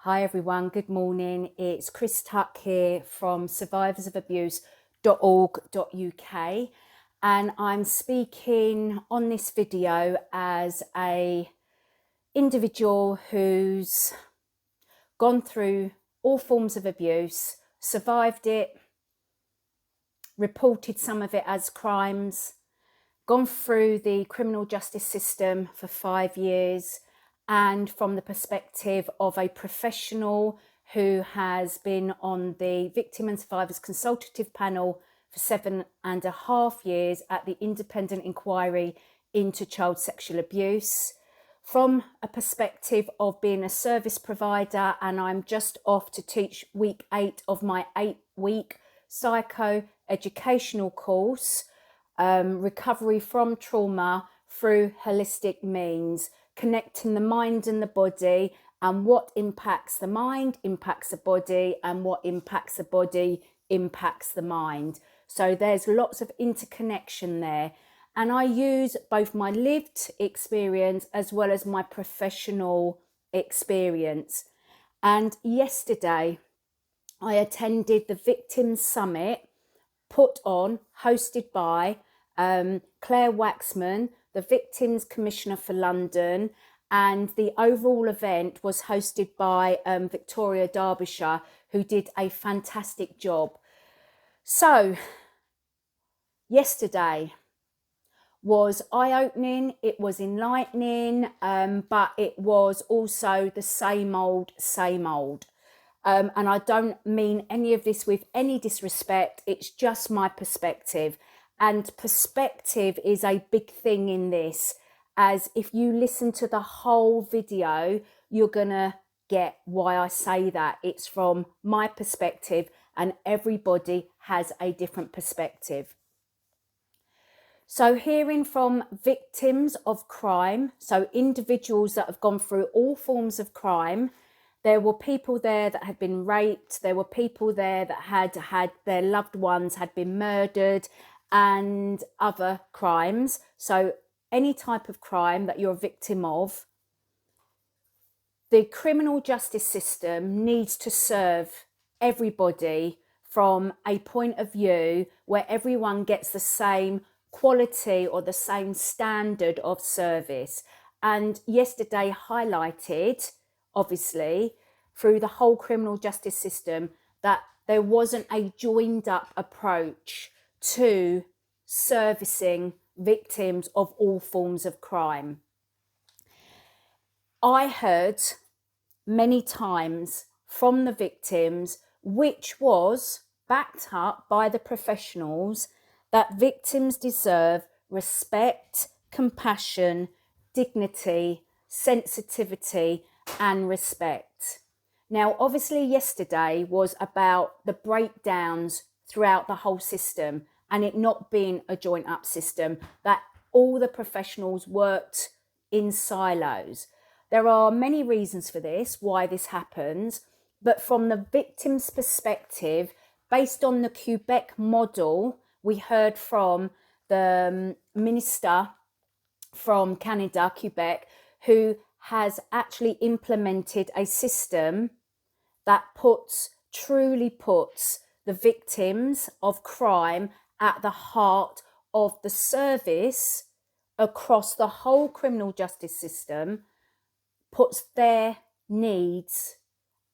Hi everyone, good morning. It's Chris Tuck here from survivorsofabuse.org.uk, and I'm speaking on this video as a individual who's gone through all forms of abuse, survived it, reported some of it as crimes, gone through the criminal justice system for 5 years, and from the perspective of a professional who has been on the Victim and Survivors Consultative Panel for 7.5 years at the Independent Inquiry into Child Sexual Abuse, from a perspective of being a service provider, and I'm just off to teach week 8 of my 8-week psycho-educational course, recovery from trauma through holistic means, connecting the mind and the body, and what impacts the mind impacts the body, and what impacts the body impacts the mind. So there's lots of interconnection there. And I use both my lived experience as well as my professional experience. And yesterday I attended the Victims Summit hosted by Claire Waxman, the Victims Commissioner for London, and the overall event was hosted by Victoria Derbyshire, who did a fantastic job. So, yesterday was eye-opening, it was enlightening, but it was also the same old, same old. And I don't mean any of this with any disrespect, it's just my perspective. And perspective is a big thing in this, as if you listen to the whole video, you're gonna get why I say that. It's from my perspective, and everybody has a different perspective. So hearing from victims of crime, so individuals that have gone through all forms of crime, there were people there that had been raped, there were people there that had their loved ones had been murdered, and other crimes. So any type of crime that you're a victim of, the criminal justice system needs to serve everybody from a point of view where everyone gets the same quality or the same standard of service. And yesterday highlighted, obviously, through the whole criminal justice system, that there wasn't a joined up approach to servicing victims of all forms of crime. I heard many times from the victims, which was backed up by the professionals, that victims deserve respect, compassion, dignity, sensitivity, and respect. Now, obviously, yesterday was about the breakdowns throughout the whole system and it not being a joint up system, that all the professionals worked in silos. There are many reasons for this, why this happens, but from the victim's perspective, based on the Quebec model, we heard from the minister from Canada, Quebec, who has actually implemented a system that truly puts the victims of crime at the heart of the service across the whole criminal justice system, puts their needs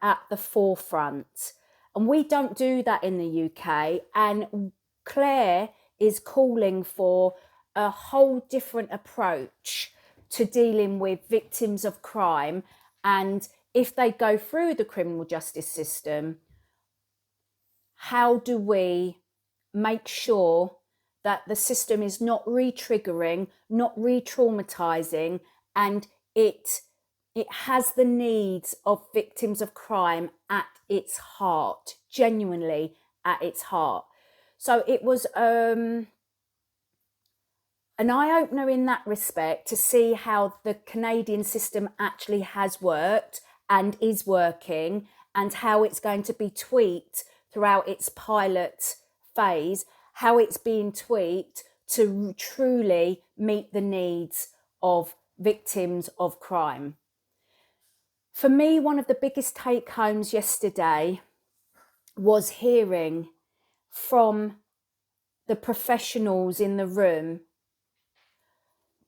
at the forefront. And we don't do that in the UK. And Claire is calling for a whole different approach to dealing with victims of crime. And if they go through the criminal justice system, how do we make sure that the system is not re-triggering, not re-traumatizing, and it has the needs of victims of crime at its heart, genuinely at its heart. So it was an eye-opener in that respect to see how the Canadian system actually has worked and is working, and how it's going to be tweaked throughout its pilot phase, how it's being tweaked to truly meet the needs of victims of crime. For me, one of the biggest take homes yesterday was hearing from the professionals in the room,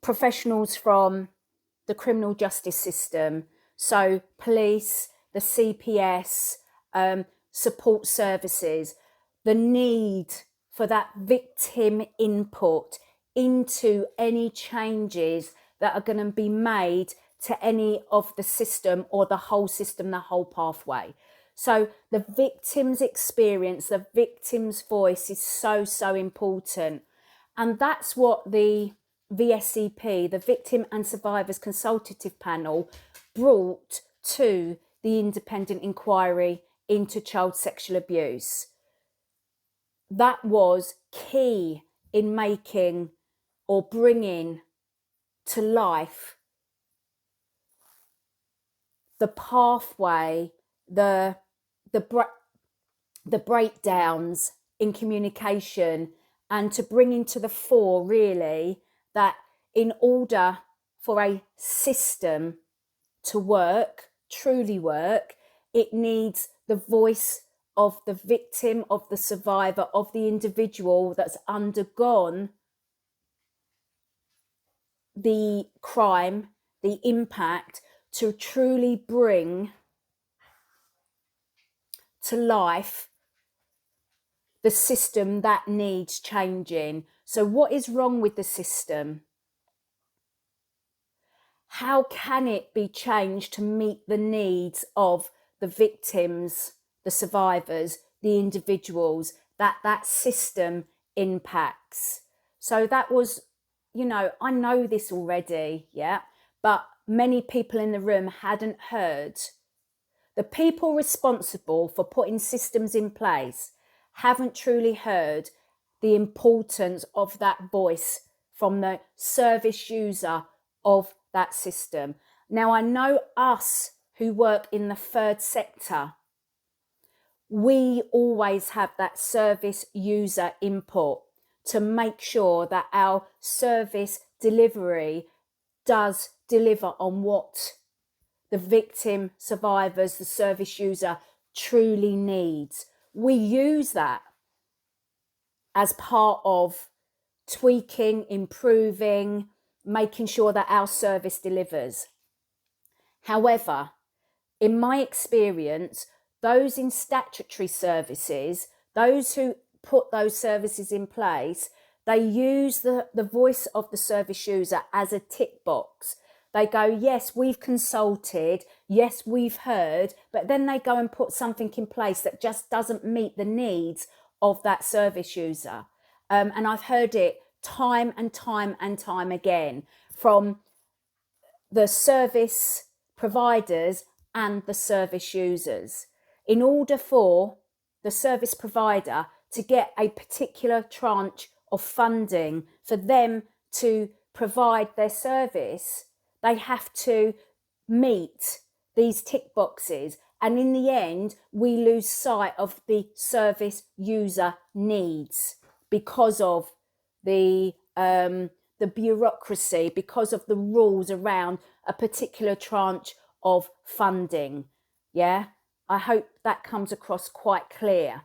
professionals from the criminal justice system, so police, the CPS, support services, the need for that victim input into any changes that are going to be made to any of the system or the whole system, the whole pathway. So the victim's experience, the victim's voice is so, so important. And that's what the VSCP, the Victim and Survivors Consultative Panel, brought to the independent inquiry into child sexual abuse. That was key in making or bringing to life the pathway, the breakdowns in communication, and to bring into the fore really that in order for a system to work, truly work, it needs the voice of the victim, of the survivor, of the individual that's undergone the crime, the impact, to truly bring to life the system that needs changing. So what is wrong with the system? How can it be changed to meet the needs of the victims, the survivors, the individuals that system impacts? So that was, I know this already, yeah, but many people in the room hadn't heard. The people responsible for putting systems in place haven't truly heard the importance of that voice from the service user of that system. Now, I know us who work in the third sector, we always have that service user input to make sure that our service delivery does deliver on what the victim, survivors, the service user truly needs. We use that as part of tweaking, improving, making sure that our service delivers. However, in my experience, those in statutory services, those who put those services in place, they use the voice of the service user as a tick box. They go, yes, we've consulted, yes, we've heard, but then they go and put something in place that just doesn't meet the needs of that service user. And I've heard it time and time and time again from the service providers and the service users. In order for the service provider to get a particular tranche of funding for them to provide their service, they have to meet these tick boxes. And in the end, we lose sight of the service user needs because of the bureaucracy, because of the rules around a particular tranche of funding. Yeah, I hope that comes across quite clear.